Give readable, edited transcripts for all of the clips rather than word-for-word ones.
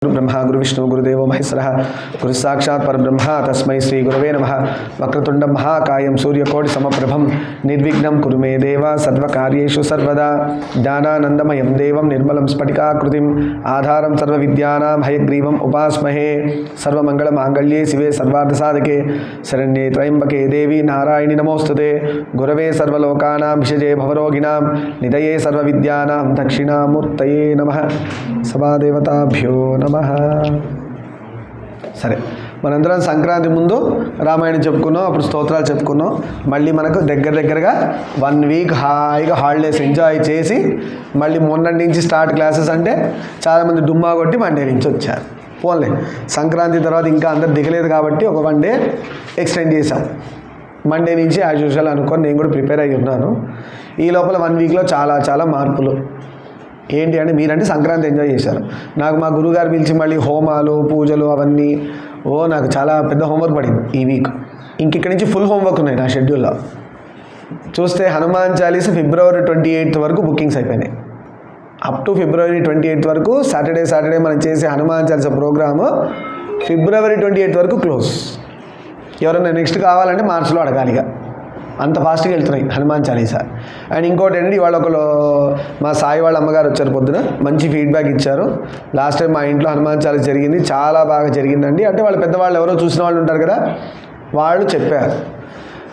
ब्रह्मा गुरु विष्णु गुरुदेव महेश्वरः गुरु साक्षात् परब्रह्म तस्मै श्री गुरवे नमः। वक्रतुंडं महाकायं सूर्यकोटि समप्रभं निर्विघ्नं कुरु मे देव सर्वकार्येषु सर्वदा। ज्ञानानन्दमयं देवं निर्मलं स्फटिकाकृतिम् आधारं सर्वविद्यानां हयग्रीवम् उपास्महे। सर्वमङ्गलमाङ्गल्ये शिवे सर्वार्थसाधके शरण्ये त्र्यम्बके देवी नारायणि नमोस्तुते। गुरवे सर्वलोकानां विषजे भवरोगिणां निधये सर्वविद्यानां दक्षिणामूर्तये नमः। सभादेवताभ्यो नमः। సరే, మనందరం సంక్రాంతి ముందు రామాయణం చెప్పుకున్నాం, అప్పుడు స్తోత్రాలు చెప్పుకున్నాం. మళ్ళీ మనకు దగ్గరగా 1 వీక్ హాయిగా హాలిడేస్ ఎంజాయ్ చేసి మళ్ళీ మొన్నటి నుంచి స్టార్ట్ క్లాసెస్ అంటే చాలామంది డుమ్మా కొట్టి మండే నుంచి వచ్చారు. పోన్లే, సంక్రాంతి తర్వాత ఇంకా అందరు దిగలేదు కాబట్టి ఒక 1 డే ఎక్స్టెండ్ చేశాం. మండే నుంచి యాజ్ యూజువల్ అనుకొని నేను కూడా ప్రిపేర్ అయ్యి ఉన్నాను. ఈ లోపల 1 వీక్లో చాలా మార్పులు. ఏంటి అంటే, మీరంటే సంక్రాంతి ఎంజాయ్ చేశారు. నాకు మా గురుగారు పిలిచి మళ్ళీ హోమాలు పూజలు అవన్నీ నాకు చాలా పెద్ద హోంవర్క్ పడింది ఈ వీక్. ఇక్కడి నుంచి ఫుల్ హోంవర్క్ ఉన్నాయి నా షెడ్యూల్లో. చూస్తే హనుమాన్ చాలీస ఫిబ్రవరి 28 వరకు బుకింగ్స్ అయిపోయినాయి. అప్ టు ఫిబ్రవరి 28 వరకు సాటర్డే మనం చేసే హనుమాన్ చాలీస ప్రోగ్రాము ఫిబ్రవరి 28 వరకు క్లోజ్. ఎవరైనా నెక్స్ట్ కావాలంటే మార్చిలో అడగాలిగా, అంత ఫాస్ట్గా వెళ్తున్నాయి హనుమాన్ చాలీసా. అండ్ ఇంకోటి ఏంటంటే, ఇవాళ మా సాయి వాళ్ళ అమ్మగారు వచ్చారు పొద్దున, మంచి ఫీడ్బ్యాక్ ఇచ్చారు. లాస్ట్ టైం మా ఇంట్లో హనుమాన్ చాలీసా జరిగింది, చాలా బాగా జరిగిందండి అంటే. వాళ్ళ పెద్దవాళ్ళు ఎవరో చూసిన వాళ్ళు ఉంటారు కదా, వాళ్ళు చెప్పారు.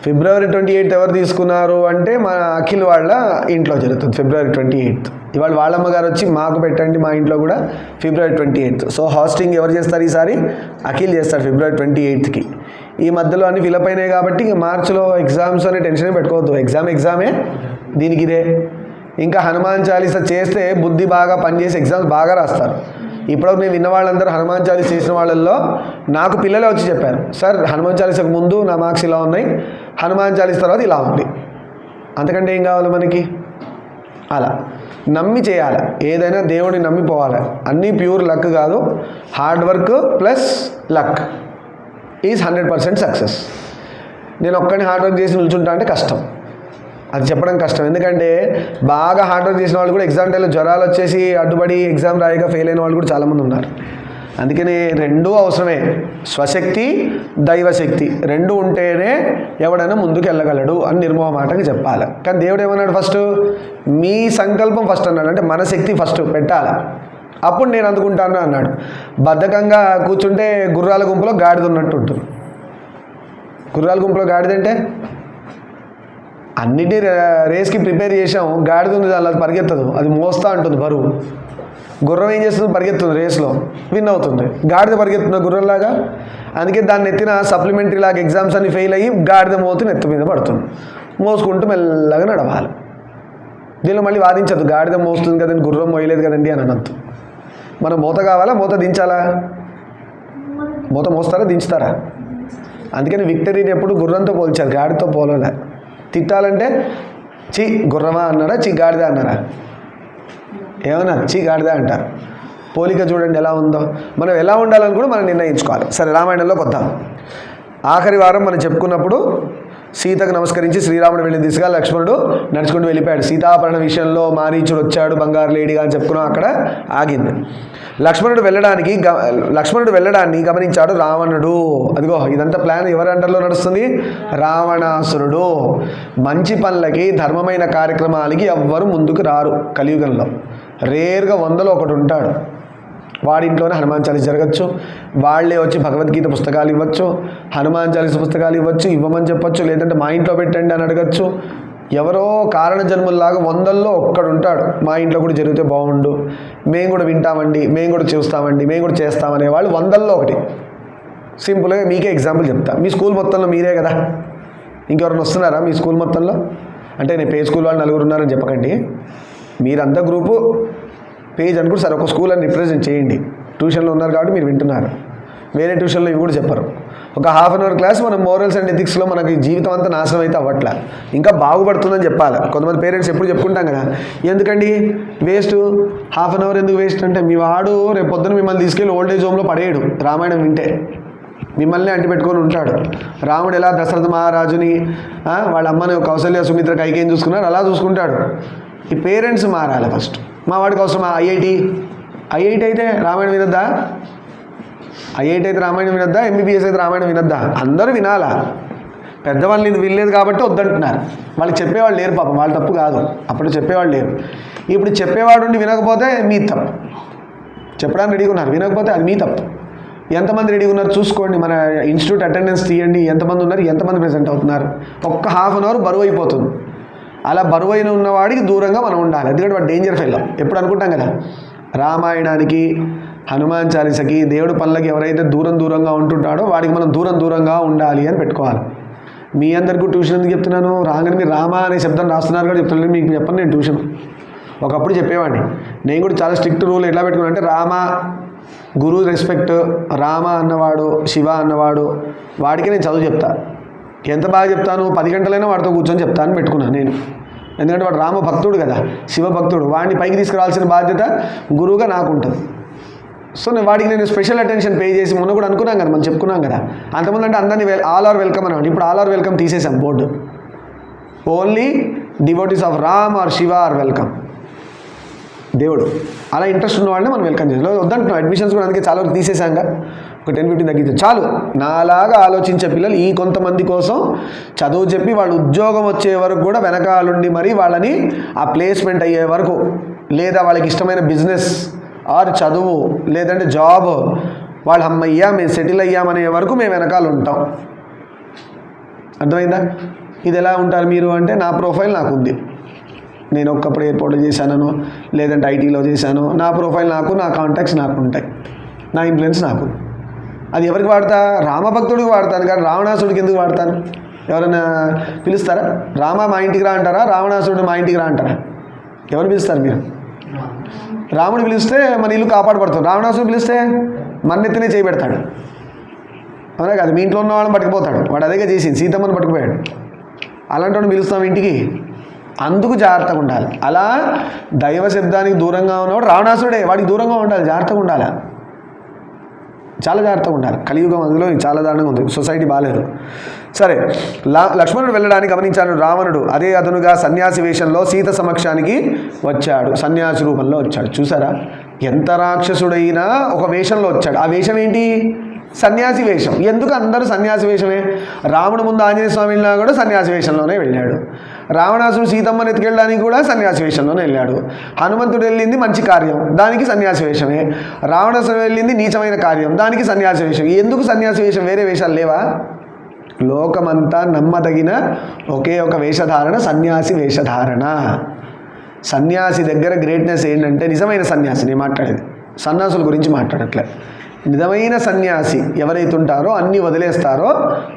ఫిబ్రవరి 28 ఎవరు తీసుకున్నారు అంటే మా అఖిల్ వాళ్ళ ఇంట్లో జరుగుతుంది ఫిబ్రవరి 28. ఇవాళ వాళ్ళ అమ్మగారు వచ్చి మాకు పెట్టండి మా ఇంట్లో కూడా ఫిబ్రవరి 28. సో హాస్టింగ్ ఎవరు చేస్తారు ఈసారి? అఖిల్ చేస్తాడు ఫిబ్రవరి 28కి. ఈ మధ్యలో అన్ని ఫిలప్ అయినాయి కాబట్టి ఇంక మార్చిలో ఎగ్జామ్స్ అనే టెన్షన్ పెట్టుకోవద్దు. ఎగ్జామే దీనికి ఇదే. ఇంకా హనుమాన్ చాలీసా చేస్తే బుద్ధి బాగా పనిచేసి ఎగ్జామ్స్ బాగా రాస్తారు. ఇప్పటివరకు నేను విన్న వాళ్ళందరూ హనుమాన్ చాలీసా చేసిన వాళ్ళల్లో నాకు పిల్లలే వచ్చి చెప్పారు, సార్ హనుమాన్ చాలీసాకు ముందు నా మార్క్స్ ఇలా ఉన్నాయి, హనుమాన్ చాలీసా తర్వాత ఇలా ఉంది. అంతకంటే ఏం కావాలి మనకి? అలా నమ్మి చేయాలి, ఏదైనా దేవుడిని నమ్మిపోవాలి. అన్నీ ప్యూర్ లక్ కాదు, hard work plus luck is 100% success. నేను ఒక్కడిని హార్డ్ వర్క్ చేసి నిల్చుంటా అంటే కష్టం, అది చెప్పడం కష్టం. ఎందుకంటే బాగా హార్డ్ వర్క్ చేసిన వాళ్ళు కూడా ఎగ్జామ్ టైంలో జ్వరాలు వచ్చేసి అడ్డుపడి ఎగ్జామ్ రాయక ఫెయిల్ అయిన వాళ్ళు కూడా చాలామంది ఉన్నారు. అందుకని రెండూ అవసరమే, స్వశక్తి దైవశక్తి రెండు ఉంటేనే ఎవడైనా ముందుకు వెళ్ళగలడు అని నిర్మోహమాటంగా చెప్పాలి. కానీ దేవుడు ఏమన్నాడు? ఫస్ట్ మీ సంకల్పం ఫస్ట్ అన్నాడు, అంటే మన శక్తి ఫస్ట్ పెట్టాలి, అప్పుడు నేను అందుకుంటాను అన్నాడు. బద్ధకంగా కూర్చుంటే గుర్రాల గుంపులో గాడిద ఉన్నట్టు ఉంటుంది. గుర్రాల గుంపులో గాడిదంటే అన్నిటి రేస్కి ప్రిపేర్ చేసాం, గాడిద ఉంది దానిలో, అది పరిగెత్తదు, అది మోస్తూ ఉంటుంది బరువు. గుర్రం ఏం చేస్తుంది? పరిగెత్తుంది, రేస్లో విన్ అవుతుంది. గాడిద పరిగెత్తుంది గుర్రంలాగా. అందుకే దాన్ని ఎత్తిన సప్లిమెంటరీ లాగా ఎగ్జామ్స్ అన్ని ఫెయిల్ అయ్యి గాడిద మోతు నెత్తి మీద పడుతుంది. మోసుకుంటూ మెల్లగా నడవాలి. దీనిలో మళ్ళీ వాదించదు, గాడిద మోస్తుంది కదండి గుర్రం మోయలేదు కదండి అని అనద్దు. మనం మూత కావాలా, మూత దించాలా? మూత మోస్తారా దించుతారా? అందుకని విక్టరీని ఎప్పుడు గుర్రంతో పోల్చారు, గాడితో పోలలే. తిట్టాలంటే చీ గుర్రమా అన్నారా, చీ గాడిద అన్నారా? ఏమన్నా చీ గాడిద అంటారు. పోలిక చూడండి ఎలా ఉందో. మనం ఎలా ఉండాలని కూడా మనం నిర్ణయించుకోవాలి. సరే, రామాయణంలోకి వద్దాం. ఆఖరి వారం మనం చెప్పుకున్నప్పుడు సీతకు నమస్కరించి శ్రీరాముడు వెళ్ళిన దిశగా లక్ష్మణుడు నడుచుకుంటూ వెళ్ళిపోయాడు. సీతాపరణ విషయంలో మారీచుడు వచ్చాడు బంగారు లేడిగా అని చెప్పుకున్నాం, అక్కడ ఆగింది. లక్ష్మణుడు వెళ్ళడాన్ని గమనించాడు రావణుడు. అదిగో ఇదంతా ప్లాన్ ఎవరి అండర్లో నడుస్తుంది? రావణాసురుడు. మంచి పనులకి ధర్మమైన కార్యక్రమాలకి ఎవ్వరు ముందుకు రారు కలియుగంలో. రేర్గా 100లో ఒకడు ఉంటాడు, వాడింట్లోనే హనుమాన్ చాలీస జరగచ్చు. వాళ్ళే వచ్చి భగవద్గీత పుస్తకాలు ఇవ్వచ్చు, హనుమాన్ చాలీస పుస్తకాలు ఇవ్వచ్చు, ఇవ్వమని చెప్పచ్చు, లేదంటే మా ఇంట్లో పెట్టండి అని అడగచ్చు. ఎవరో కారణ జన్ముల్లాగా 100లో ఒక్కడు ఉంటాడు, మా ఇంట్లో కూడా జరిగితే బాగుండు, మేము కూడా వింటామండి, మేము కూడా చూస్తామండి, మేము కూడా చేస్తామనే వాళ్ళు 100లో ఒకటి. సింపుల్గా మీకే ఎగ్జాంపుల్ చెప్తా. మీ స్కూల్ మొత్తంలో మీరే కదా, ఇంకెవరైనా వస్తున్నారా మీ స్కూల్ మొత్తంలో? అంటే నేను పే స్కూల్ వాళ్ళు 4 ఉన్నారని చెప్పకండి, మీరంతా గ్రూపు పేజ్ అనుకుంటే సరే ఒక స్కూల్ అని రిప్రజెంట్ చేయండి. ట్యూషన్లో ఉన్నారు కాబట్టి మీరు వింటున్నారు, వేరే ట్యూషన్లో ఇవి కూడా చెప్పరు. ఒక ½ అవర్ క్లాస్ మనం మోరల్స్ అండ్ ఎథిక్స్లో మనకి జీవితం అంతా నాశనం అయితే అవ్వట్లే, ఇంకా బాగుపడుతుందని చెప్పాలి. కొంతమంది పేరెంట్స్ ఎప్పుడు చెప్పుకుంటాం కదా, ఎందుకండి వేస్ట్ ½ అవర్ ఎందుకు వేస్ట్ అంటే, మీ వాడు రేపు పొద్దున మిమ్మల్ని తీసుకెళ్ళి ఓల్డేజ్ హోమ్లో పడేయడు రామాయణం వింటే, మిమ్మల్ని అంటిపెట్టుకొని ఉంటాడు. రాముడు ఎలా దశరథ మహారాజుని వాళ్ళ అమ్మని కౌసల్య సుమిత్ర కైకేయిని చూసుకున్నారు, అలా చూసుకుంటాడు. ఈ పేరెంట్స్ మారాలి ఫస్ట్. మా వాడికి అవసరమా ఐఐటి? ఐఐటి అయితే రామాయణం వినొద్దా? ఐఐటి అయితే రామాయణం వినొద్దా? ఎంబీబీఎస్ అయితే రామాయణం వినొద్దా? అందరూ వినాలా. పెద్దవాళ్ళు ఇది వినలేదు కాబట్టి వద్దంటున్నారు. వాళ్ళకి చెప్పేవాళ్ళు లేరు పాపం, వాళ్ళ తప్పు కాదు. అప్పుడు చెప్పేవాళ్ళు లేరు. ఇప్పుడు చెప్పేవాడు ఉండి వినకపోతే మీ తప్పు. చెప్పడానికి రెడీగా ఉన్నారు, వినకపోతే అది మీ తప్పు. ఎంతమంది రెడీగా ఉన్నారు చూసుకోండి. మన ఇన్స్టిట్యూట్ అటెండెన్స్ తీయండి, ఎంతమంది ఉన్నారు, ఎంతమంది ప్రెజెంట్ అవుతున్నారు. ఒక్క హాఫ్ అన్ అవర్ బరువు అయిపోతుంది. అలా బరువైన ఉన్నవాడికి దూరంగా మనం ఉండాలి. ఎందుకంటే వాడు డేంజర్ ఫెల్లో. ఎప్పుడు అనుకుంటాం కదా, రామాయణానికి, హనుమాన్ చాలీసకి, దేవుడి పనులకి ఎవరైతే దూరంగా ఉంటుంటాడో వాడికి మనం దూరంగా ఉండాలి అని పెట్టుకోవాలి. మీ అందరికీ ట్యూషన్ ఎందుకు చెప్తున్నాను? రాగానే మీరు రామ అనే శబ్దం రాస్తున్నారు కూడా చెప్తున్నాను. మీకు చెప్పను నేను ట్యూషన్. ఒకప్పుడు చెప్పేవాడిని. నేను కూడా చాలా స్ట్రిక్ట్ రూల్ ఎట్లా పెట్టుకున్నాను అంటే, రామ గురువు రెస్పెక్ట్, రామ అన్నవాడు శివ అన్నవాడు వాడికి నేను చదువు చెప్తా. ఎంత బాగా చెప్తాను, 10 గంటలైనా వాడితో కూర్చొని చెప్తాను పెట్టుకున్నాను నేను. ఎందుకంటే వాడు రామ భక్తుడు కదా, శివ భక్తుడు. వాడిని పైకి తీసుకురావాల్సిన బాధ్యత గురువుగా నాకు ఉంటుంది. సో వాడికి నేను స్పెషల్ అటెన్షన్ పే చేసి, మొన్న కూడా అనుకున్నాం కదా, మనం చెప్పుకున్నాం కదా. అంతకుముందు అంటే అందరినీ ఆల్ ఆర్ వెల్కమ్ అన్నాడు. ఇప్పుడు ఆల్ ఆర్ వెల్కమ్ తీసేసాం board. Only devotees of Ram or Shiva are welcome. దేవుడు అలా ఇంట్రెస్ట్ ఉన్న వాళ్ళని మనం వెల్కమ్ చేయాలి. వద్దంటున్నాం అడ్మిషన్స్ కూడా, అందుకే చాలా వరకు తీసేసాంగా. ఒక 10-15 తగ్గించాం చాలు. నాలాగా ఆలోచించే పిల్లలు ఈ కొంతమంది కోసం చదువు చెప్పి వాళ్ళు ఉద్యోగం వచ్చే వరకు కూడా వెనకాలండి మరి వాళ్ళని ఆ ప్లేస్మెంట్ అయ్యే వరకు, లేదా వాళ్ళకి ఇష్టమైన బిజినెస్ ఆర్ చదువు లేదంటే జాబ్ వాళ్ళు అమ్మయ్యా మేము సెటిల్ అయ్యామనే వరకు మేము వెనకాల ఉంటాం. అర్థమైందా? ఇది ఎలా ఉంటారు మీరు అంటే, నా ప్రొఫైల్ నాకు ఉంది. నేను ఒక్కప్పుడు ఎయిర్పోర్ట్లో చేశాను, లేదంటే ఐటీలో చేశాను. నా ప్రొఫైల్ నాకు, నా కాంటాక్ట్స్ నాకు ఉంటాయి, నా ఇన్ఫ్లుయెన్స్ నాకు. అది ఎవరికి వాడతా? రామభక్తుడికి వాడతాను, కానీ రావణాసుడికి ఎందుకు వాడతాను? ఎవరైనా పిలుస్తారా? రామ మా ఇంటికి రా అంటారా? రావణాసుడు మా ఇంటికి రా అంటారా? ఎవరు పిలుస్తారు మీరు? రాముడు పిలిస్తే మన ఇల్లు కాపాడబడుతుంది. రావణాసుడు పిలిస్తే మన్నెత్తినే చేయబెడతాడు. అవునా కాదు? మీ ఇంట్లో ఉన్న వాళ్ళని పట్టుకుపోతాడు. వాడు అదేగా చేసింది, సీతమ్మని పట్టుకుపోయాడు. అలాంటి వాడిని పిలుస్తాం ఇంటికి. అందుకు జాగ్రత్తగా ఉండాలి. అలా దైవ శబ్దానికి దూరంగా ఉన్నవాడు రావణాసుడే, వాడికి దూరంగా ఉండాలి, జాగ్రత్తగా ఉండాలి, చాలా జాగ్రత్తగా ఉండాలి. కలియుగం అందులో చాలా దారుణంగా ఉంది, సొసైటీ బాగాలేదు. సరే, లక్ష్మణుడు వెళ్ళడానికి గమనించాడు. రావణుడు అదే అదనుగా సన్యాసి వేషంలో సీత సమక్షానికి వచ్చాడు. సన్యాసి రూపంలో వచ్చాడు. చూసారా, ఎంత రాక్షసుడైనా ఒక వేషంలో వచ్చాడు. ఆ వేషం ఏంటి? సన్యాసి వేషం. ఎందుకు అందరూ సన్యాసి వేషమే? రాముడు ముందు ఆంజనేయ స్వామి వెళ్ళినా కూడా సన్యాసి వేషంలోనే వెళ్ళాడు. రావణాసుడు సీతమ్మని ఎత్తుకెళ్ళడానికి కూడా సన్యాసి వేషంలోనే వెళ్ళాడు. హనుమంతుడు వెళ్ళింది మంచి కార్యం, దానికి సన్యాసి వేషమే. రావణాసుడు వెళ్ళింది నీచమైన కార్యం, దానికి సన్యాసి వేషం. ఎందుకు సన్యాసి వేషం? వేరే వేషాలు లేవా? లోకమంతా నమ్మదగిన ఒకే ఒక వేషధారణ సన్యాసి వేషధారణ. సన్యాసి దగ్గర గ్రేట్నెస్ ఏంటంటే, నిజమైన సన్యాసి, నేను మాట్లాడేది సన్యాసుల గురించి మాట్లాడట్లే. నిజమైన సన్యాసి ఎవరైతే ఉంటారో, అన్నీ వదిలేస్తారో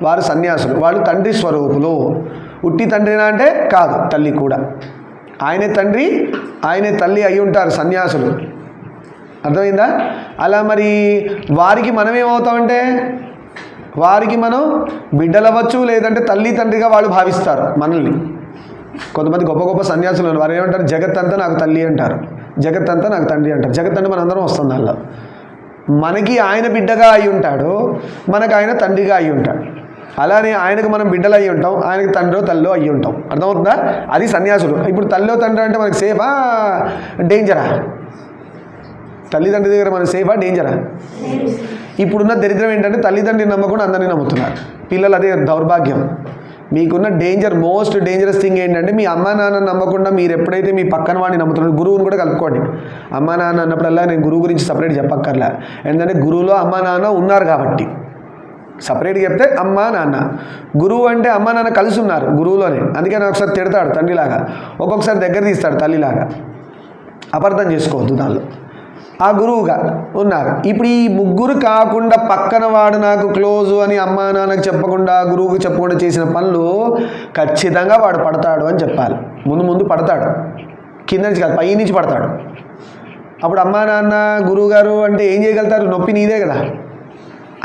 వారు సన్యాసులు. వాళ్ళు తండ్రి స్వరూపులు. ఉట్టి తండ్రినా అంటే కాదు, తల్లి కూడా. ఆయనే తండ్రి, ఆయనే తల్లి అయి ఉంటారు సన్యాసులు. అర్థమైందా? అలా మరి వారికి మనం ఏమవుతామంటే, వారికి మనం బిడ్డలవ్వచ్చు, లేదంటే తల్లి తండ్రిగా వాళ్ళు భావిస్తారు మనల్ని. కొంతమంది గొప్ప గొప్ప సన్యాసులు వారు ఏమంటారు? జగత్ అంతా నాకు తల్లి అంటారు, జగత్ అంతా నాకు తండ్రి అంటారు. జగత్ అంటే మనందరం వస్తుంది దానిలో. మనకి ఆయన బిడ్డగా అయి ఉంటాడు, మనకు ఆయన తండ్రిగా అయి ఉంటాడు. అలానే ఆయనకు మనం బిడ్డలు అయ్యి ఉంటాం, ఆయనకు తండ్రో తల్లో అయ్యి ఉంటాం. అర్థమవుతుందా? అది సన్యాసులు. ఇప్పుడు తల్లో తండ్రి అంటే మనకి సేఫా డేంజరా? తల్లిదండ్రి దగ్గర మనకి సేఫా డేంజరా? ఇప్పుడున్న దరిద్రం ఏంటంటే, తల్లిదండ్రిని నమ్మకుండా అందరినీ నమ్ముతున్నారు పిల్లలు. అదే దౌర్భాగ్యం. మీకున్న డేంజర్, మోస్ట్ డేంజరస్ థింగ్ ఏంటంటే, మీ అమ్మా నాన్న నమ్మకుండా మీరు ఎప్పుడైతే మీ పక్కన వాడిని నమ్ముతున్నారు. గురువుని కూడా కలుపుకోండి. అమ్మా నాన్న అన్నప్పుడల్లా నేను గురువు గురించి సపరేట్ చెప్పక్కర్లే. ఎందుకంటే గురువులో అమ్మా నాన్న ఉన్నారు కాబట్టి. సపరేట్గా చెప్తే అమ్మా నాన్న, గురువు అంటే అమ్మా నాన్న కలిసి ఉన్నారు గురువులోనే. అందుకే నేను ఒకసారి తిడతాడు తండ్రిలాగా, ఒక్కొక్కసారి దగ్గర తీస్తాడు తల్లిలాగా. అపార్థం చేసుకోవద్దు దానిలో. ఆ గురువుగా ఉన్నారు. ఇప్పుడు ఈ ముగ్గురు కాకుండా పక్కన వాడు నాకు క్లోజు అని అమ్మా నాన్నకు చెప్పకుండా, గురువుకి చెప్పకుండా చేసిన పనులు ఖచ్చితంగా వాడు పడతాడు అని చెప్పాలి. ముందు పడతాడు, కింద నుంచి కాదు, పై నుంచి పడతాడు. అప్పుడు అమ్మా నాన్న గురువు గారు అంటే ఏం చేయగలుగుతారు? నొప్పి నీదే కదా.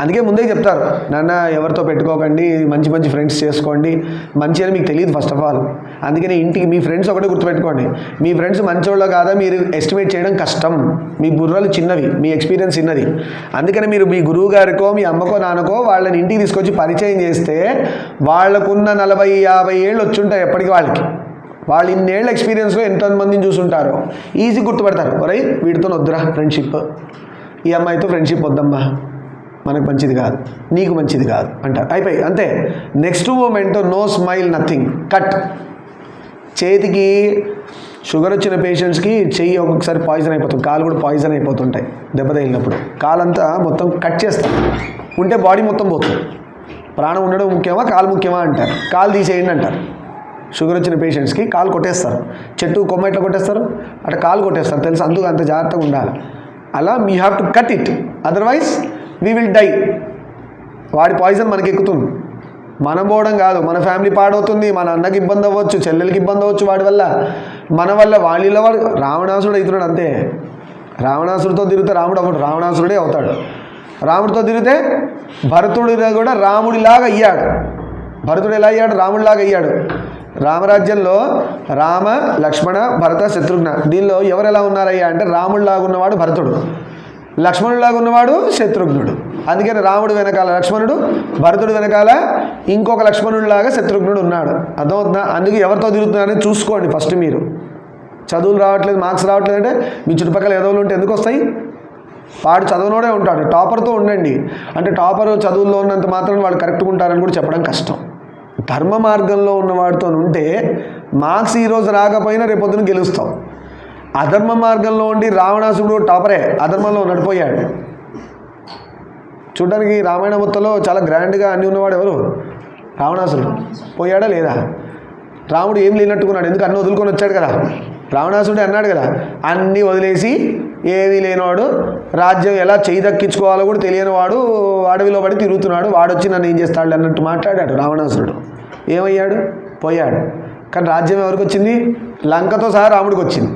అందుకే ముందే చెప్తారు, నాన్న ఎవరితో పెట్టుకోకండి, మంచి మంచి ఫ్రెండ్స్ చేసుకోండి. మంచి అని మీకు తెలియదు ఫస్ట్ ఆఫ్ ఆల్. అందుకని ఇంటికి మీ ఫ్రెండ్స్ ఒకటే గుర్తుపెట్టుకోండి. మీ ఫ్రెండ్స్ మంచోళ్ళో కాదా మీరు ఎస్టిమేట్ చేయడం కష్టం. మీ బుర్రలు చిన్నవి, మీ ఎక్స్పీరియన్స్ చిన్నది. అందుకని మీరు మీ గురువు గారికో, మీ అమ్మకో, నాన్నకో వాళ్ళని ఇంటికి తీసుకొచ్చి పరిచయం చేస్తే వాళ్ళకున్న 40-50 ఏళ్ళు వచ్చుంటాయి ఎప్పటికీ వాళ్ళకి. వాళ్ళు ఇన్నేళ్ళ ఎక్స్పీరియన్స్లో ఎంతమందిని చూసుంటారో ఈజీ గుర్తుపడతారు. ఒరై వీడితో వద్దురా ఫ్రెండ్షిప్, ఈ అమ్మాయితో ఫ్రెండ్షిప్ వద్దమ్మా, మనకు మంచిది కాదు, నీకు మంచిది కాదు అంటారు. అయిపోయి అంతే. Next moment no smile, nothing, cut. చేతికి షుగర్ వచ్చిన పేషెంట్స్కి చెయ్యి ఒక్కొక్కసారి పాయిజన్ అయిపోతుంది, కాలు కూడా పాయిజన్ అయిపోతుంటాయి దెబ్బ తగిలినప్పుడు. కాలంతా మొత్తం కట్ చేస్తాం, ఉంటే బాడీ మొత్తం పోతుంది. ప్రాణం ఉండడం ముఖ్యమా కాలు ముఖ్యమా అంటారు, కాలు తీసేయండి అంటారు. షుగర్ వచ్చిన పేషెంట్స్కి కాలు కొట్టేస్తారు, చెట్టు కొమ్మ ఎట్లా కొట్టేస్తారు అట్లా కాలు కొట్టేస్తారు, తెలుసు. అందుకు అంత జాగ్రత్తగా ఉండాలి. అలా we have to cut it, otherwise we will die. వాడి పాయిజన్ మనకి ఎక్కుతుంది, మనం పోవడం కాదు, మన ఫ్యామిలీ పాడవుతుంది, మన అన్నకి ఇబ్బంది అవ్వచ్చు, చెల్లెలకి ఇబ్బంది అవ్వచ్చు వాడి వల్ల, మన వల్ల వాళ్ళ వాడు. రావణాసురుడు అవుతున్నాడు అంతే. రావణాసుడితో తిరిగితే రాముడు అవ్వడు, రావణాసురుడే అవుతాడు. రాముడితో తిరిగితే భరతుడిగా కూడా రాముడిలాగా అయ్యాడు. భరతుడు ఎలా అయ్యాడు? రాముడిలాగా అయ్యాడు. రామరాజ్యంలో రామ, లక్ష్మణ, భరత, శత్రుఘ్న, దీనిలో ఎవరు ఎలా ఉన్నారయ్యా అంటే రాముడిలాగా ఉన్నవాడు భరతుడు, లక్ష్మణుడిలాగా ఉన్నవాడు శత్రుఘ్నుడు. అందుకని రాముడు వెనకాల లక్ష్మణుడు, భరతుడు వెనకాల ఇంకొక లక్ష్మణుడిలాగా శత్రుఘ్నుడు ఉన్నాడు. అర్థమవుతుందా? అందుకే ఎవరితో తిరుగుతున్నారని చూసుకోండి ఫస్ట్. మీరు చదువులు రావట్లేదు, మార్క్స్ రావట్లేదు అంటే మీ చుట్టుపక్కల ఎదవులు ఉంటే ఎందుకు వస్తాయి? వాడు చదవనోడే ఉంటాడు. టాపర్తో ఉండండి. అంటే టాపర్ చదువుల్లో ఉన్నంత మాత్రం వాళ్ళు కరెక్ట్గా ఉంటారని కూడా చెప్పడం కష్టం. ధర్మ మార్గంలో ఉన్నవాడితో ఉంటే మార్క్స్ ఈరోజు రాకపోయినా రేపొద్దున గెలుస్తాం. అధర్మ మార్గంలో ఉండి రావణాసురుడు టాపరే, అధర్మంలో నడిపోయాడు. చూడడానికి రామాయణ మొత్తంలో చాలా గ్రాండ్గా అన్నీ ఉన్నవాడు ఎవరు? రావణాసురుడు. పోయాడా లేదా? రాముడు ఏం లేనట్టుకున్నాడు, ఎందుకు అన్నీ వదులుకొని వచ్చాడు కదా. రావణాసురుడు అన్నాడు కదా, అన్నీ వదిలేసి ఏమీ లేనివాడు, రాజ్యం ఎలా చేయి దక్కించుకోవాలో కూడా తెలియనివాడు అడవిలో పడి తిరుగుతున్నాడు, వాడొచ్చి నన్ను ఏం చేస్తాడు అన్నట్టు మాట్లాడాడు రావణాసురుడు. ఏమయ్యాడు? పోయాడు. కానీ రాజ్యం ఎవరికి వచ్చింది? లంకతో సహా రాముడికి వచ్చింది.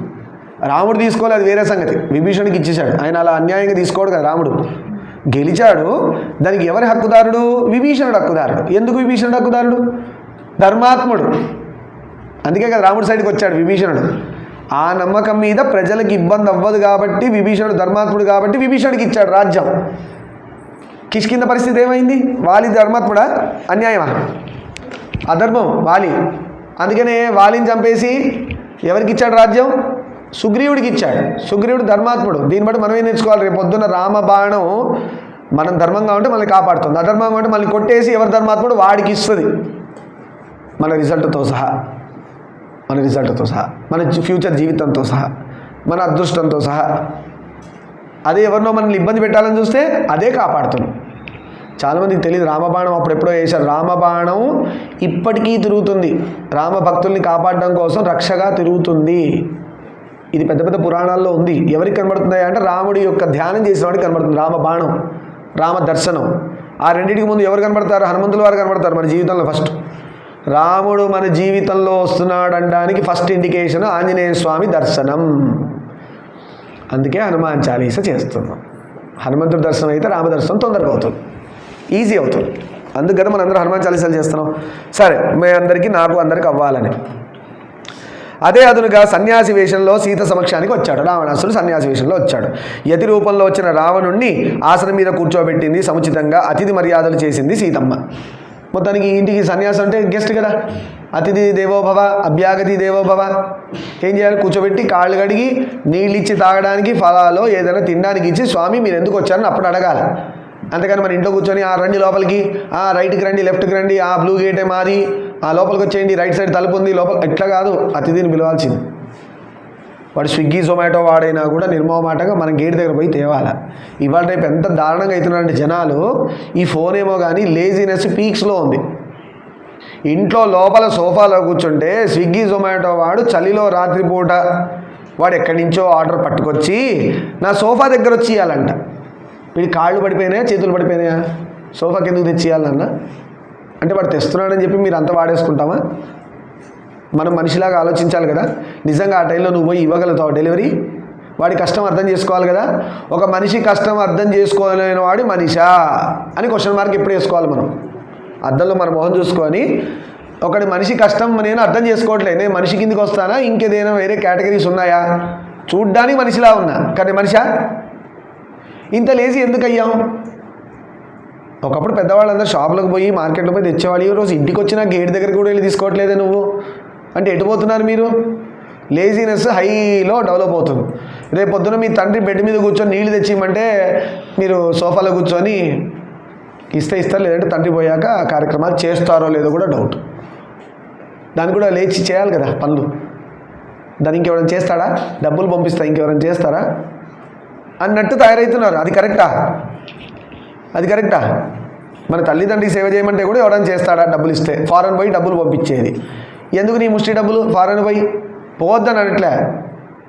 రాముడు తీసుకోవాలి, అది వేరే సంగతి. విభీషణుడికి ఇచ్చేశాడు. ఆయన అలా అన్యాయంగా తీసుకోడు కదా. రాముడు గెలిచాడు, దానికి ఎవరి హక్కుదారుడు? విభీషణుడు హక్కుదారుడు. ఎందుకు విభీషణుడు హక్కుదారుడు? ధర్మాత్ముడు. అందుకే కదా రాముడి సైడ్కి వచ్చాడు విభీషణుడు. ఆ నమ్మకం మీద ప్రజలకు ఇబ్బంది అవ్వదు కాబట్టి, విభీషణుడు ధర్మాత్ముడు కాబట్టి విభీషణుడికి ఇచ్చాడు రాజ్యం. కిష్కింద పరిస్థితి ఏమైంది? వాలి ధర్మాత్ముడా? అన్యాయమా? అధర్మం వాలి. అందుకనే వాలిని చంపేసి ఎవరికి ఇచ్చాడు రాజ్యం? సుగ్రీవుడికి ఇచ్చాడు. సుగ్రీవుడు ధర్మాత్ముడు. దీన్ని బట్టి మనం ఏం నేర్చుకోవాలి? రేపు పొద్దున్న రామబాణం మనం ధర్మంగా ఉంటే మనల్ని కాపాడుతుంది, అధర్మంగా ఉంటే మళ్ళీ కొట్టేసి ఎవరు ధర్మాత్ముడు వాడికి ఇస్తుంది. మన రిజల్ట్తో సహా, మన ఫ్యూచర్ జీవితంతో సహా, మన అదృష్టంతో సహా. అదే ఎవరినో మనల్ని ఇబ్బంది పెట్టాలని చూస్తే అదే కాపాడుతుంది. చాలామందికి తెలియదు, రామబాణం అప్పుడెప్పుడో వేశారు. రామబాణం ఇప్పటికీ తిరుగుతుంది. రామ భక్తుల్ని కాపాడడం కోసం రక్షగా తిరుగుతుంది. ఇది పెద్ద పెద్ద పురాణాల్లో ఉంది. ఎవరికి కనబడుతున్నాయి అంటే రాముడి యొక్క ధ్యానం చేసిన వాడికి కనబడుతుంది రామబాణం, రామ దర్శనం. ఆ రెండింటికి ముందు ఎవరు కనబడతారు? హనుమంతుల వారు కనబడతారు మన జీవితంలో. ఫస్ట్ రాముడు మన జీవితంలో వస్తున్నాడు అనడానికి ఫస్ట్ ఇండికేషన్ ఆంజనేయ స్వామి దర్శనం. అందుకే హనుమాన్ చాలీస చేస్తున్నాం. హనుమంతుడి దర్శనం అయితే రామ దర్శనం తొందరగా అవుతుంది, ఈజీ అవుతుంది. అందుకని మనందరూ హనుమాన్ చాలీసాలు చేస్తున్నాం. సరే, మీ అందరికీ నాకు అందరికి అవ్వాలని. అదే అదునుగా సన్యాసి వేషంలో సీత సమక్షానికి వచ్చాడు. రావణాసురుడు సన్యాసి వేషంలో వచ్చాడు. యతి రూపంలో వచ్చిన రావణుణ్ణి ఆసనం మీద కూర్చోబెట్టింది, సముచితంగా అతిథి మర్యాదలు చేసింది సీతమ్మ. మొత్తానికి ఇంటికి సన్యాసం అంటే గెస్ట్ కదా. అతిథి దేవోభవ, అభ్యాగతి దేవోభవ. ఏం చేయాలి? కూర్చోబెట్టి కాళ్ళు కడిగి నీళ్ళు ఇచ్చి తాగడానికి, ఫలాలో ఏదైనా తినడానికి ఇచ్చి, స్వామి మీరు ఎందుకు వచ్చారని అప్పుడు అడగాలి. అంతేకాని మన ఇంట్లో కూర్చొని రండి లోపలికి, రైట్కి రండి, లెఫ్ట్కి రండి, బ్లూ గేటే మాది, లోపలికి వచ్చేయండి, రైట్ సైడ్ తలుపు ఉంది లోపల, ఎట్లా కాదు. అతిథిని పిలవాల్సింది. వాడు స్విగ్గీ జొమాటో వాడైనా కూడా నిర్మోహమాటంగా మనం గేట్ దగ్గర పోయి తేవాలి. ఇవాళ రేపు ఎంత దారుణంగా అవుతున్నారంటే జనాలు, ఈ ఫోన్ ఏమో కానీ లేజినెస్ పీక్స్లో ఉంది. ఇంట్లో లోపల సోఫాలో కూర్చుంటే స్విగ్గీ జొమాటో వాడు చలిలో రాత్రిపూట వాడు ఎక్కడి నుంచో ఆర్డర్ పట్టుకొచ్చి నా సోఫా దగ్గర వచ్చి ఇవ్వాలంట. వీడి కాళ్ళు పడిపోయినాయా, చేతులు పడిపోయినాయా? సోఫాకి ఎందుకు తెచ్చి ఇవ్వాలన్నా అంటే వాడు తెస్తున్నాడని చెప్పి మీరు అంతా వాడేసుకుంటామా? మనం మనిషిలాగా ఆలోచించాలి కదా. నిజంగా ఆ టైంలో నువ్వు పోయి ఇవ్వగలుగుతావు డెలివరీ? వాడి కష్టం అర్థం చేసుకోవాలి కదా. ఒక మనిషి కష్టం అర్థం చేసుకోలేని వాడి మనిషా అని క్వశ్చన్ మార్క్ ఎప్పుడు వేసుకోవాలి మనం. అద్దంలో మన మొహం చూసుకొని ఒకటి మనిషి కష్టం నేను అర్థం చేసుకోవట్లేదు, నేను మనిషి కిందికి వస్తానా, ఇంకేదైనా వేరే కేటగిరీస్ ఉన్నాయా? చూడ్డానికి మనిషిలా ఉన్నా కానీ మనిషా? ఇంత లేజీ ఎందుకు అయ్యాం? ఒకప్పుడు పెద్దవాళ్ళందరూ షాపులకు పోయి మార్కెట్లో పోయి తెచ్చేవాళ్ళు. ఈ రోజు ఇంటికి వచ్చినా గేట్ దగ్గరికి కూడా వెళ్ళి తీసుకోవట్లేదే నువ్వు. అంటే ఎటు పోతున్నారు మీరు? లేజినెస్ హైలో డెవలప్ అవుతుంది. రేపు పొద్దున మీ తండ్రి బెడ్ మీద కూర్చొని నీళ్ళు తెచ్చిమంటే మీరు సోఫాలో కూర్చొని ఇస్తారు, లేదంటే తండ్రి పోయాక కార్యక్రమాలు చేస్తారో లేదో కూడా డౌట్. దాన్ని కూడా లేచి చేయాలి కదా పనులు. దాన్ని ఇంకెవరైనా చేస్తాడా? డబ్బులు పంపిస్తా ఇంకెవరైనా చేస్తారా అన్నట్టు తయారవుతున్నారు. అది కరెక్టా? అది కరెక్టా? మన తల్లిదండ్రికి సేవ చేయమంటే కూడా ఎవరైనా చేస్తాడా? డబ్బులు ఇస్తే ఫారెన్ పోయి డబ్బులు పంపించేది. ఎందుకు నీ ముష్టి డబ్బులు? ఫారెన్ పోయి పోవద్దని అనట్లే,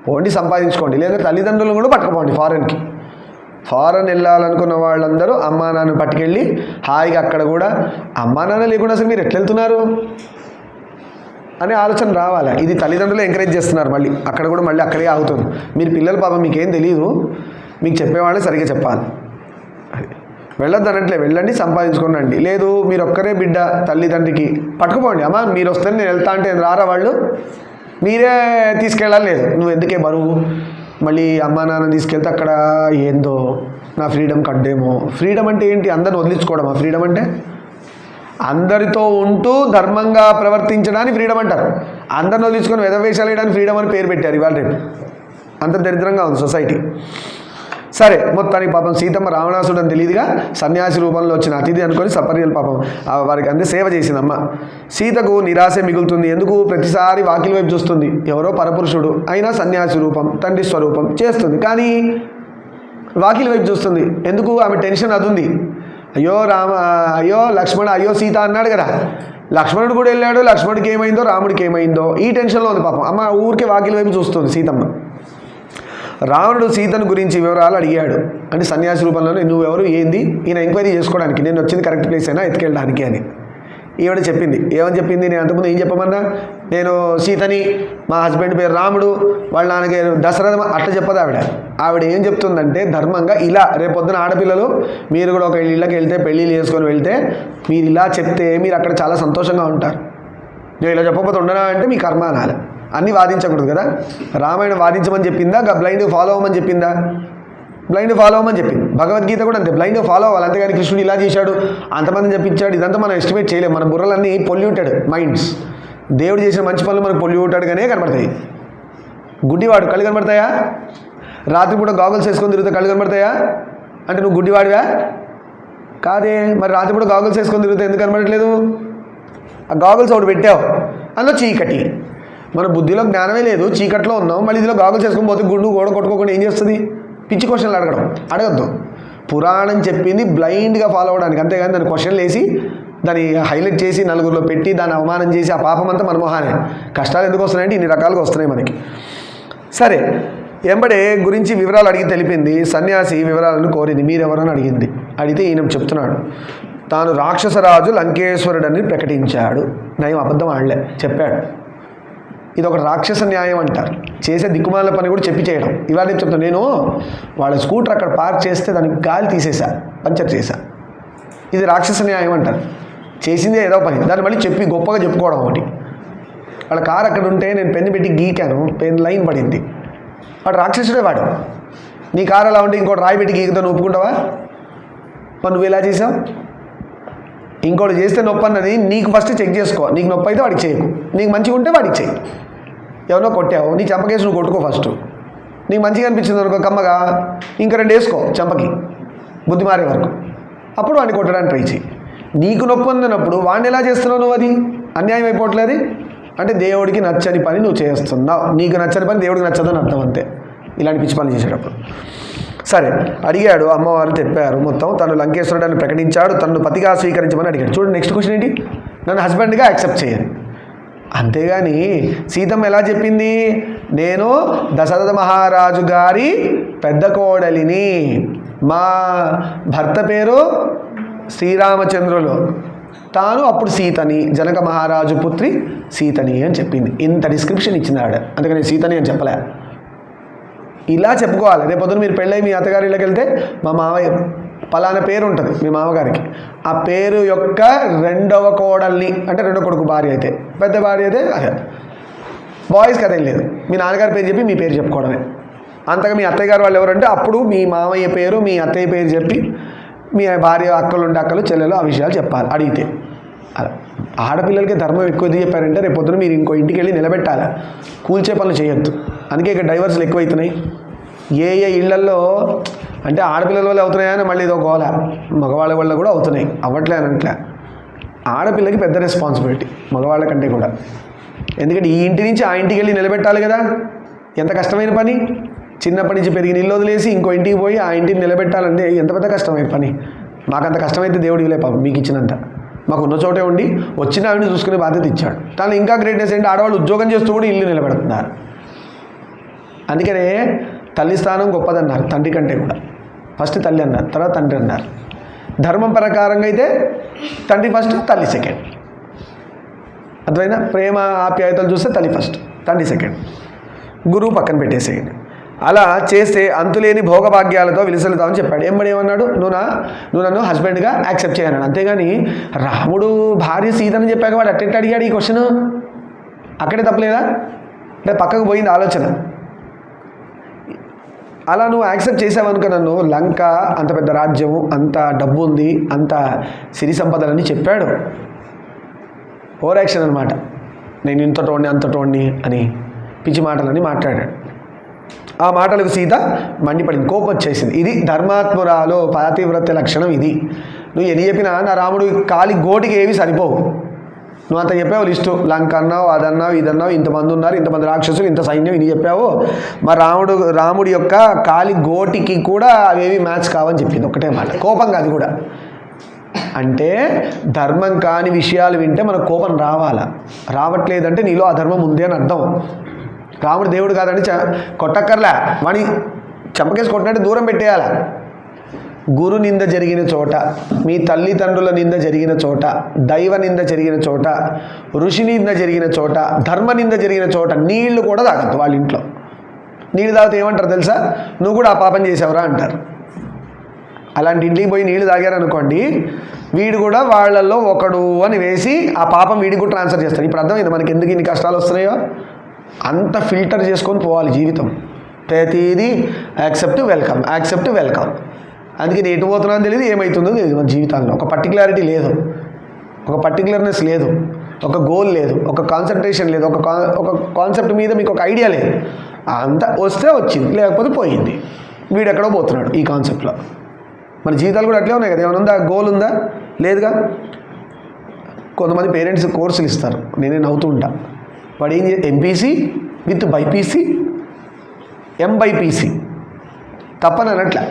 పోండి సంపాదించుకోండి, లేదా తల్లిదండ్రులను కూడా పట్టుకుపోండి ఫారెన్కి. ఫారెన్ వెళ్ళాలనుకున్న వాళ్ళందరూ అమ్మా నాన్న పట్టుకెళ్ళి హాయిగా అక్కడ కూడా అమ్మా నాన్న లేకుండా అసలు మీరు ఎట్లా వెళ్తున్నారు అనే ఆలోచన రావాలి. ఇది తల్లిదండ్రులు ఎంకరేజ్ చేస్తున్నారు. మళ్ళీ అక్కడ కూడా మళ్ళీ అక్కడే ఆగుతుంది. మీరు పిల్లలు పాపం మీకేం తెలియదు, మీకు చెప్పేవాళ్ళే సరిగ్గా చెప్పాలి. వెళ్ళొద్దు అనట్లే, వెళ్ళండి సంపాదించుకొని రండి. లేదు మీరు ఒక్కరే బిడ్డ, తల్లిదండ్రికి పట్టుకుపోండి. అమ్మా మీరు వస్తే నేను వెళ్తా అంటే రారా వాళ్ళు, మీరే తీసుకెళ్ళాలి. లేదు నువ్వు ఎందుకే బరువు, మళ్ళీ అమ్మా నాన్న తీసుకెళ్తే అక్కడ ఏందో నా ఫ్రీడమ్ కడ్డేమో. ఫ్రీడమ్ అంటే ఏంటి? అందరిని వదిలించుకోవడమా ఫ్రీడమ్ అంటే? అందరితో ఉంటూ ధర్మంగా ప్రవర్తించడానికి ఫ్రీడమ్ అంటారు. అందరిని వదిలించుకొని వెధవేషాలు వేయడానికి ఫ్రీడమ్ అని పేరు పెట్టారు ఇవాళ రేపు. అంత దరిద్రంగా ఉంది సొసైటీ. సరే మొత్తానికి పాపం సీతమ్మ రావణాసుడు అని తెలియదుగా సన్యాసి రూపంలో వచ్చిన అతిథి అనుకొని సపర్యలు పాపం వారికి అంతే సేవ చేసిందమ్మ. సీతకు నిరాశ మిగులుతుంది. ఎందుకు? ప్రతిసారి వాకిలి వైపు చూస్తుంది. ఎవరో పరపురుషుడు అయినా సన్యాసి రూపం, తండ్రి స్వరూపం చేస్తుంది, కానీ వాకిలి వైపు చూస్తుంది. ఎందుకు? ఆమె టెన్షన్ అది ఉంది. అయ్యో రామ, అయ్యో లక్ష్మణ, అయ్యో సీత అన్నాడు కదా, లక్ష్మణుడు కూడా వెళ్ళాడు, లక్ష్మణుడికి ఏమైందో రాముడికి ఏమైందో ఈ టెన్షన్లో ఉంది పాపం. అమ్మ ఊరికే వాకిలి వైపు చూస్తుంది సీతమ్మ. రావణుడు సీతను గురించి వివరాలు అడిగాడు. అంటే సన్యాసి రూపంలోనే నువ్వెవరు ఏంది ఈయన ఎంక్వైరీ చేసుకోవడానికి, నేను వచ్చింది కరెక్ట్ ప్లేస్ అయినా ఎత్తుకెళ్ళడానికి అని ఈవిడ చెప్పింది. ఏమని చెప్పింది? నేను అంతకుముందు ఏం చెప్పమన్నా, నేను సీతని, మా హస్బెండ్ పేరు రాముడు, వాళ్ళ నాన్నకి దశరథ, అట్లా చెప్పదు ఆవిడ. ఆవిడ ఏం చెప్తుందంటే ధర్మంగా ఇలా రేపొద్దున ఆడపిల్లలు మీరు కూడా ఒక ఇళ్ళకి వెళ్తే పెళ్ళిళ్ళు చేసుకొని వెళ్తే మీరు ఇలా చెప్తే మీరు అక్కడ చాలా సంతోషంగా ఉంటారు. నేను ఇలా చెప్పకపోతే ఉండనా అంటే మీ కర్మ అనాలి. అన్నీ వాదించకూడదు కదా. రామాయణం వాదించమని చెప్పిందా, బ్లైండ్ ఫాలో అవ్వమని చెప్పిందా? బ్లైండ్ ఫాలో అవ్వమని చెప్పింది. భగవద్గీత కూడా అంతే, బ్లైండ్ ఫాలో అవ్వాలి. అంతేగాని కృష్ణుడు ఇలా చేశాడు అంతమందిని చెప్పించాడు ఇదంతా మనం ఎస్టిమేట్ చేయలేము. మన బుర్రలన్నీ పొల్యూటెడ్ మైండ్స్. దేవుడు చేసిన మంచి పనులు మనకు పొల్యూటెడ్గానే కనబడతాయి. గుడ్డివాడు కళ్ళు కనబడతాయా? రాత్రిపూట గాగుల్స్ వేసుకొని తిరిగితే కళ్ళు కనబడతాయా? అంటే నువ్వు గుడ్డివాడివా? కాదే. మరి రాత్రిపూట గాగుల్స్ వేసుకొని తిరిగితే ఎందుకు కనబడట్లేదు? ఆ గాగుల్స్ ఒకటి పెట్టావు, అందులో చీకటి. మన బుద్ధిలో జ్ఞానమే లేదు, చీకట్లో ఉన్నాం. మళ్ళీ ఇందులో గాగుల్స్ వేసుకొని పోతే గుండు గోడ కొట్టుకోకుండా ఏం చేస్తుంది? పిచ్చి క్వశ్చన్లు అడగద్దు. పురాణం చెప్పింది బ్లైండ్గా ఫాలో అవ్వడానికి, అంతేగాని దాని క్వశ్చన్లు వేసి దాన్ని హైలైట్ చేసి నలుగురిలో పెట్టి దాన్ని అవమానం చేసి ఆ పాపం అంతా మన మొహానే. కష్టాలు ఎందుకు వస్తున్నాయంటే ఇన్ని రకాలుగా వస్తున్నాయి మనకి. సరే ఎంబడే గురించి వివరాలు అడిగి తెలిపింది. సన్యాసి వివరాలను కోరింది. మీరెవరని అడిగింది. అడిగితే ఈయన చెప్తున్నాడు, తాను రాక్షసరాజు లంకేశ్వరుడని ప్రకటించాడు. నయం అబద్ధం ఆడలే, చెప్పాడు. ఇది ఒక రాక్షస న్యాయం అంటారు. చేసే దిక్కుమాల పని కూడా చెప్పి చేయడం. ఇవాళ చెప్తాను, నేను వాళ్ళ స్కూటర్ అక్కడ పార్క్ చేస్తే దానికి గాలి తీసేసా, పంచర్ చేశా. ఇది రాక్షస న్యాయం అంటారు. చేసిందే ఏదో పని, దాన్ని మళ్ళీ చెప్పి గొప్పగా చెప్పుకోవడం ఒకటి. వాళ్ళ కారు అక్కడ ఉంటే నేను పెన్ను పెట్టి గీకాను, పెన్ లైన్ పడింది. వాడు రాక్షసుడే వాడు. నీ కారు అలా ఉంటే ఇంకోటి రాయి పెట్టి గీకుతో నువ్వు ఒప్పుకుంటావా? మరి నువ్వు ఎలా చేసావు? ఇంకోటి చేస్తే నొప్పి అన్నది నీకు ఫస్ట్ చెక్ చేసుకో. నీకు నొప్పి అయితే వాడికి చేయకు, నీకు మంచిగా ఉంటే వాడికి చేయి. ఎవరో కొట్టావు, నీ చెంపకేసి నువ్వు కొట్టుకో ఫస్ట్. నీకు మంచిగా అనిపించింది అనుకో కమ్మగా, ఇంకా 2 వేసుకో చెంపకి బుద్ధి మారే వరకు. అప్పుడు వాడిని కొట్టడానికి ట్రై చేయి. నీకు నొప్పి అందినప్పుడు వాడిని ఎలా చేస్తున్నావు నువ్వు? అది అన్యాయం అయిపోవట్లేదు. అంటే దేవుడికి నచ్చని పని నువ్వు చేస్తున్నావు. నీకు నచ్చని పని దేవుడికి నచ్చదని అర్థం, అంతే ఇలాంటి పిచ్చి పని చేసేటప్పుడు. సరే అడిగాడు, అమ్మవారు చెప్పారు మొత్తం. తను లంకేశ్వరుడని ప్రకటించాడు, తనను పతిగా స్వీకరించమని అడిగాడు. చూడండి నెక్స్ట్ క్వశ్చన్ ఏంటి? నన్ను హస్బెండ్గా యాక్సెప్ట్ చేయాలి. అంతేగాని సీతమ్మ ఎలా చెప్పింది? నేను దశరథ మహారాజు గారి పెద్ద కోడలిని, మా భర్త పేరు శ్రీరామచంద్రులు, తాను అప్పుడు సీతని, జనక మహారాజు పుత్రి సీతని అని చెప్పింది. ఇంత డిస్క్రిప్షన్ ఇచ్చింది ఆవిడ. అందుకని సీతని అని చెప్పలే, ఇలా చెప్పుకోవాలి. రేపొద్దున మీరు పెళ్ళై మీ అత్తగారి ఇళ్ళకి వెళ్తే మా మామయ్య పలానా పేరు ఉంటుంది మీ మామగారికి, ఆ పేరు యొక్క 2వ కోడల్ని, అంటే 2వ కొడుకు భార్య అయితే, పెద్ద భార్య అయితే అదే. బాయ్స్కి అదేం లేదు, మీ నాన్నగారి పేరు చెప్పి మీ పేరు చెప్పుకోవడమే. అంతగా మీ అత్తయ్య గారు వాళ్ళు ఎవరంటే అప్పుడు మీ మామయ్య పేరు మీ అత్తయ్య పేరు చెప్పి మీ భార్య అక్కలు ఉంటే అక్కలు చెల్లెలు ఆ విషయాలు చెప్పాలి అడిగితే. ఆడపిల్లలకి ధర్మం ఎక్కువ ఎందుకు చెప్పారంటే రేపు పొద్దున మీరు ఇంకో ఇంటికి వెళ్ళి నిలబెట్టాలి, కూల్చే పనులు చేయొద్దు. అందుకే ఇక డైవర్స్లు ఎక్కువవుతున్నాయి. ఏ ఇళ్లల్లో అంటే ఆడపిల్లల వల్ల అవుతున్నాయని మళ్ళీ ఇదో గోల, మగవాళ్ళ వల్ల కూడా అవుతున్నాయి, అవ్వట్లే అనట్లే. ఆడపిల్లకి పెద్ద రెస్పాన్సిబిలిటీ మగవాళ్ళ కంటే కూడా. ఎందుకంటే ఈ ఇంటి నుంచి ఆ ఇంటికి వెళ్ళి నిలబెట్టాలి కదా, ఎంత కష్టమైన పని. చిన్నప్పటి నుంచి పెరిగిన ఇల్లు వదిలేసి ఇంకో ఇంటికి పోయి ఆ ఇంటిని నిలబెట్టాలంటే ఎంత పెద్ద కష్టమైన పని. మాకంత కష్టమైతే దేవుడు ఇవ్వలే పాపం మీకు ఇచ్చినంత. మాకు ఉన్న చోటే ఉండి వచ్చిన ఆవిడని చూసుకునే బాధ్యత ఇచ్చాడు. కానీ ఇంకా గ్రేట్నెస్ ఏంటి, ఆడవాళ్ళు ఉద్యోగం చేస్తూ కూడా ఇల్లు నిలబెడుతున్నారు. అందుకనే తల్లి స్థానం గొప్పదన్నారు, తండ్రి కంటే కూడా. ఫస్ట్ తల్లి అన్నారు, తర్వాత తండ్రి అన్నారు. ధర్మం ప్రకారంగా అయితే తండ్రి ఫస్ట్, తల్లి సెకండ్. అర్థమైనా? ప్రేమ ఆప్యాయతలు చూస్తే తల్లి ఫస్ట్, తండ్రి సెకండ్, గురువు పక్కన పెట్టేసేయండి. అలా చేస్తే అంతులేని భోగభాగ్యాలతో విలుసలుతామని చెప్పాడు. ఏమన్నాడు, నువ్వు నన్ను హస్బెండ్గా యాక్సెప్ట్ చేయన్నాడు. అంతేగాని రాముడు భార్య సీతని చెప్పాక వాడు అట్టెట్టు అడిగాడు ఈ క్వశ్చన్? అక్కడే తప్పలేదా? అంటే పక్కకు పోయింది ఆలోచన. అలా నువ్వు యాక్సెప్ట్ చేసావనుక నన్ను, లంక అంత పెద్ద రాజ్యము, అంత డబ్బు ఉంది, అంత సిరి సంపదలని చెప్పాడు. ఓవర్ యాక్షన్ అనమాట. నేను ఇంతటోడిని అంతటోడిని అని పిచ్చి మాటలని మాట్లాడాడు. ఆ మాటలకు సీత మండిపడింది, కోపం వచ్చేసింది. ఇది ధర్మాత్మురాలో పాతివ్రత్య లక్షణం. ఇది నువ్వు ఎన్ని చెప్పినా నా రాముడు కాలి గోటికి ఏవి సరిపోవు. నువ్వు అంత చెప్పావు లిస్టు, లంక అన్నావు, అదన్నావు, ఇదన్నావు, ఇంతమంది ఉన్నారు, ఇంతమంది రాక్షసులు, ఇంత సైన్యం, ఇన్ని చెప్పావు. మా రాముడి యొక్క కాలి గోటికి కూడా అవేవి మ్యాచ్ కావని చెప్పింది. ఒకటే మాట, కోపంగా. అది కూడా అంటే ధర్మం కాని విషయాలు వింటే మనకు కోపం రావాలా? రావట్లేదంటే నీలో అధర్మం ఉంది అని అర్థం. రాముడు దేవుడు కాదని కొట్టక్కర్లే, వాణి చంపకేసి కొట్టినట్టు దూరం పెట్టేయాల. గురు నింద జరిగిన చోట, మీ తల్లిదండ్రుల నింద జరిగిన చోట, దైవ నింద జరిగిన చోట, ఋషి నింద జరిగిన చోట, ధర్మ నింద జరిగిన చోట నీళ్లు కూడా తాగద్దు. వాళ్ళ ఇంట్లో నీళ్ళు తాగితే ఏమంటారు తెలుసా? నువ్వు కూడా ఆ పాపం చేసావురా అంటారు. అలాంటి ఇంటికి పోయి నీళ్లు తాగారనుకోండి, వీడు కూడా వాళ్ళల్లో ఒకడు అని వేసి ఆ పాపం వీడికి కూడా ట్రాన్స్ఫర్ చేస్తాడు. ఇప్పుడు అర్థమైంది మనకి ఎందుకు ఇన్ని కష్టాలు వస్తున్నాయో. అంత ఫిల్టర్ చేసుకొని పోవాలి జీవితం. ప్రతిదీ యాక్సెప్ట్, వెల్కమ్, యాక్సెప్ట్, వెల్కమ్. అందుకే నేను ఎటు పోతున్నానో తెలియదు, ఏమవుతుందో తెలియదు. మన జీవితాల్లో ఒక పర్టికులారిటీ లేదు, ఒక పర్టికులర్నెస్ లేదు, ఒక గోల్ లేదు, ఒక కాన్సన్ట్రేషన్ లేదు, ఒక కాన్సెప్ట్ మీద మీకు ఒక ఐడియా లేదు. అంతా వస్తే వచ్చింది, లేకపోతే పోయింది. వీడు ఎక్కడో పోతున్నాడు ఈ కాన్సెప్ట్లో. మన జీవితాలు కూడా అట్లే ఉన్నాయి కదా. ఏమైనా ఉందా? గోల్ ఉందా? లేదుగా. కొంతమంది పేరెంట్స్ కోర్సులు ఇస్తారు, నేనే నవ్వుతూ ఉంటా. వాడు ఏం ఎంపీసీ విత్ బైపీసీ, ఎంబైపీసీ, తప్పని అనట్లే,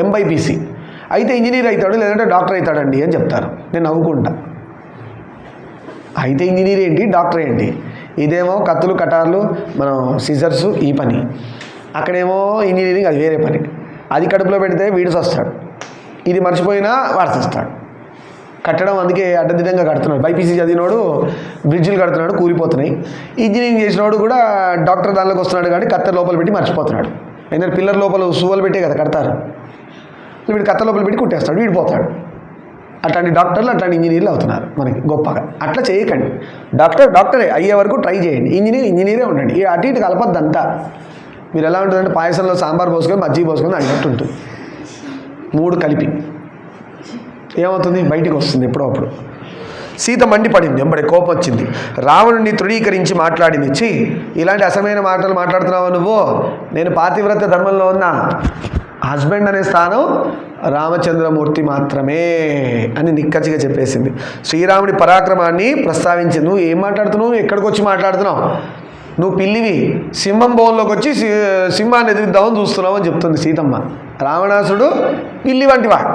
ఎంబైపీసీ అయితే ఇంజనీర్ అవుతాడు, లేదంటే డాక్టర్ అవుతాడండి అని చెప్తారు. నేను నవ్వుకుంటా. అయితే ఇంజనీర్ ఏంటి, డాక్టర్ ఏంటి? ఇదేమో కత్తులు కటార్లు, మనం సిజర్సు ఈ పని, అక్కడేమో ఇంజనీరింగ్ అది వేరే పని. అది కడుపులో పెడితే వీడు వస్తాడు, ఇది మర్చిపోయినా వాడు వస్తాడు. కట్టడం అందుకే అడ్డదిడ్డంగా కడుతున్నాడు. బైపీసీ చదివినోడు బ్రిడ్జిలు కడుతున్నాడు, కూలిపోతున్నాయి. ఇంజనీరింగ్ చేసినోడు కూడా డాక్టర్ దానిలోకి వస్తున్నాడు కానీ కత్తెర లోపల పెట్టి మర్చిపోతున్నాడు. ఎందుకంటే పిల్లర్ లోపల సువ్వలు పెట్టే కదా కడతారు, వీడు కత్తెర లోపల పెట్టి కుట్టేస్తాడు, వీడిపోతాడు. అట్లాంటి డాక్టర్లు అట్లాంటి ఇంజనీర్లు అవుతున్నారు మనకి గొప్పగా. అట్లా చేయకండి. డాక్టరే అయ్యే వరకు ట్రై చేయండి. ఇంజనీరే ఉండండి. అటు ఇటు కలపద్దంతా. మీరు ఎలా ఉంటుందంటే పాయసంలో సాంబార్ పోసుకొని మజ్జిగ పోసుకొని అన్నట్టు ఉంటుంది. మూడు కలిపి ఏమవుతుంది, బయటికి వస్తుంది ఎప్పుడో అప్పుడు. సీత మండిపడింది, ఎంబడే కోపం వచ్చింది. రావణుడిని తృణీకరించి మాట్లాడినిచ్చి, ఇలాంటి అసమైన మాటలు మాట్లాడుతున్నావు నువ్వు, నేను పాతివ్రత్య ధర్మంలో ఉన్న హస్బెండ్ అనే స్థానం రామచంద్రమూర్తి మాత్రమే అని నిక్కచ్చిగా చెప్పేసింది. శ్రీరాముడి పరాక్రమాన్ని ప్రస్తావించింది. నువ్వు ఏం మాట్లాడుతున్నావు, ఎక్కడికి వచ్చి మాట్లాడుతున్నావు? నువ్వు పిల్లివి, సింహం బోన్లోకి వచ్చి సింహాన్ని ఎదురుద్దామని చూస్తున్నావు అని చెప్తుంది సీతమ్మ. రావణాసుడు పిల్లి వంటివాడు,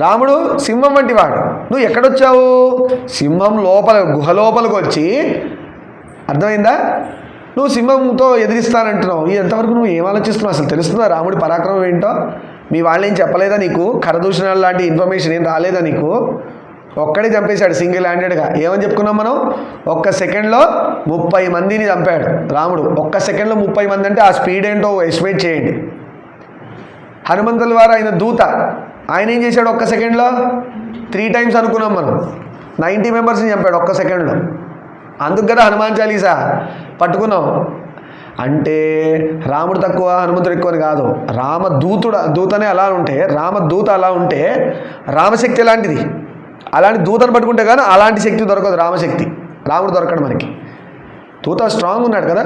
రాముడు సింహం వంటివాడు. నువ్వు ఎక్కడొచ్చావు? సింహం లోపల, గుహ లోపలికి వచ్చి, అర్థమైందా? నువ్వు సింహంతో ఎదిరిస్తానంటున్నావు. ఎంతవరకు నువ్వు ఏం ఆలోచిస్తున్నావు? అసలు తెలుస్తుందా రాముడి పరాక్రమం ఏంటో? మీ వాళ్ళు ఏం చెప్పలేదా నీకు? కరదూషణాలు లాంటి ఇన్ఫర్మేషన్ ఏం రాలేదా నీకు? ఒక్కడే చంపేశాడు సింగిల్ హ్యాండెడ్గా. ఏమని చెప్పుకున్నాం మనం? ఒక్క సెకండ్లో 30 మందిని చంపాడు రాముడు. ఒక్క సెకండ్లో 30 మంది అంటే ఆ స్పీడ్ ఏంటో ఎస్టిమేట్ చేయండి. హనుమంతుల వారు ఆయన దూత, ఆయన ఏం చేశాడు ఒక్క సెకండ్లో? 3 టైమ్స్ అనుకున్నాం మనం. 90 మెంబర్స్ని చంపాడు ఒక్క సెకండ్లో. అందుకు కదా హనుమాన్ చాలీసా పట్టుకున్నాం. అంటే రాముడు తక్కువ, హనుమంతుడు ఎక్కువ అని కాదు. దూతనే అలా ఉంటే, రామదూత అలా ఉంటే రామశక్తి ఎలాంటిది? అలాంటి దూతను పట్టుకుంటే కానీ అలాంటి శక్తి దొరకదు, రామశక్తి. రాముడు దొరకడు మనకి. దూత స్ట్రాంగ్ ఉన్నాడు కదా,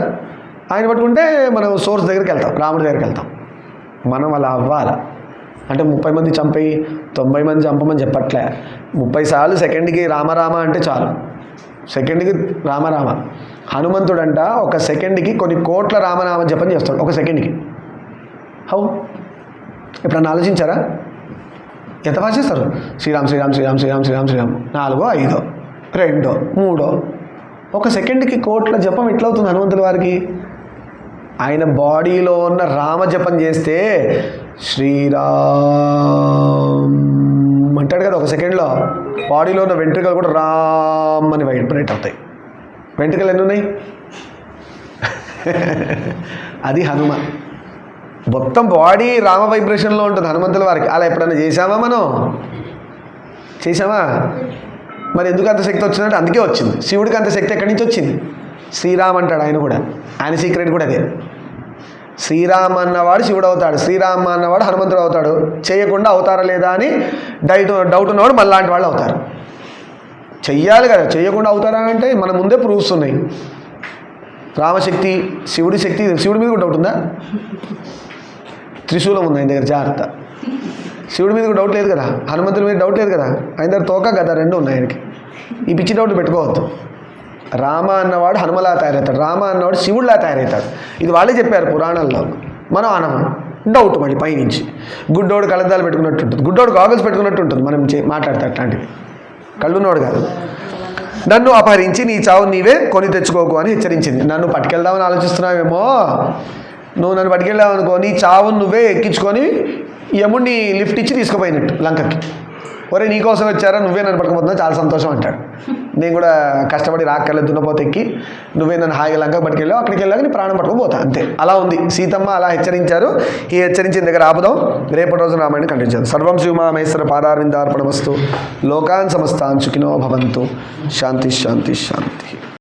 ఆయన పట్టుకుంటే మనం సోర్స్ దగ్గరికి వెళ్తాం, రాముడి దగ్గరికి వెళ్తాం. మనం అలా అవ్వాలి. అంటే 30 మంది చంపేయి 90 మంది చంపమని చెప్పట్లే. 30 సార్లు సెకండ్కి రామరామ అంటే చాలు. సెకండ్కి రామరామ. హనుమంతుడంట ఒక సెకండ్కి కొన్ని కోట్ల రామనామ జపం చేస్తాడు, ఒక సెకండ్కి. హౌ? ఎప్పుడన్నా ఆలోచించారా? ఎంత బాగా చేస్తారు? శ్రీరామ్ శ్రీరామ్ శ్రీరామ్ శ్రీరామ్ శ్రీరామ్ శ్రీరామ్ 4, 5, 2, 3. ఒక సెకండ్కి కోట్ల జపం ఎట్లవుతుంది హనుమంతుల వారికి? ఆయన బాడీలో ఉన్న రామ జపం చేస్తే శ్రీరామ్ అంటాడు కదా, ఒక సెకండ్లో బాడీలో ఉన్న వెంట్రుకలు కూడా రామ్ అని వైబ్రేట్ అవుతాయి. వెంట్రుకలు ఎన్ని ఉన్నాయి? అది హనుమ. మొత్తం బాడీ రామ వైబ్రేషన్లో ఉంటుంది హనుమంతుల వారికి. అలా ఎప్పుడైనా చేశామా మనం? చేశామా? మరి ఎందుకు అంత శక్తి వచ్చిందంటే అందుకే వచ్చింది. శివుడికి అంత శక్తి ఎక్కడి నుంచి వచ్చింది? శ్రీరామ్ అంటాడు ఆయన కూడా. ఆయన సీక్రెట్ కూడా అదే. శ్రీరామ్ అన్నవాడు శివుడు అవుతాడు, శ్రీరామ్ అన్నవాడు హనుమంతుడు అవుతాడు. చేయకుండా అవుతారా లేదా అని డౌట్ ఉన్నవాడు మనలాంటి వాళ్ళు అవుతారు. చెయ్యాలి కదా, చేయకుండా అవుతారా అంటే మన ముందే ప్రూఫ్స్ ఉన్నాయి. రామశక్తి, శివుడి శక్తి. శివుడి మీద కూడా డౌట్ ఉందా? త్రిశూలం ఉంది ఆయన దగ్గర, జాగ్రత్త. శివుడి మీద డౌట్ లేదు కదా, హనుమంతుడి మీద డౌట్ లేదు కదా, ఆయన దగ్గర తోక గద 2 ఉన్నాయి ఆయనకి. ఈ పిచ్చి డౌట్ పెట్టుకోవద్దు. రామ అన్నవాడు హనుమలా తయారవుతాడు, రామ అన్నవాడు శివుడిలా తయారవుతాడు. ఇది వాళ్ళే చెప్పారు పురాణాల్లో, మనం అనము. డౌట్ మళ్ళీ పైనుంచి. గుడ్డోడు కళ్ళద్దాలు పెట్టుకున్నట్టు ఉంటుంది, గుడ్డోడు గాగుల్స్ పెట్టుకున్నట్టు ఉంటుంది మనం మాట్లాడితే. అట్లాంటివి కళ్ళున్నోడు కాదు. నన్ను అపహరించి నీ చావు నీవే కొని తెచ్చుకోకు అని హెచ్చరించింది. నన్ను పట్టుకెళ్దామని ఆలోచిస్తున్నావేమో, నువ్వు నన్ను పట్టుకెళ్ళావు అనుకో, నీ చావును నువ్వే ఎక్కించుకొని యముడిని లిఫ్ట్ ఇచ్చి తీసుకుపోయినట్టు లంకకి. ఒరే నీకోసం వచ్చారా, నువ్వే నన్ను పట్టుకుపోతున్నావు, చాలా సంతోషం అంటాడు. నేను కూడా కష్టపడి రాకెళ్ళి దున్నపోతే ఎక్కి నువ్వే నన్ను హాయిగా లంకకి పట్టుకెళ్ళావు, అక్కడికి వెళ్ళాక నీ ప్రాణం పట్టుకుపోతా, అంతే. అలా ఉంది. సీతమ్మ అలా హెచ్చరించారు. ఈ హెచ్చరించిన దగ్గర ఆపుదాం. రేపటి రోజు రామాయణం కంటిన్యూ. సర్వం శ్రీమామేశ్వర పాదారవిందార్పణమస్తు. లోకాన్ సమస్తాన్ సుఖినో భవంతు. శాంతి శాంతి శాంతి.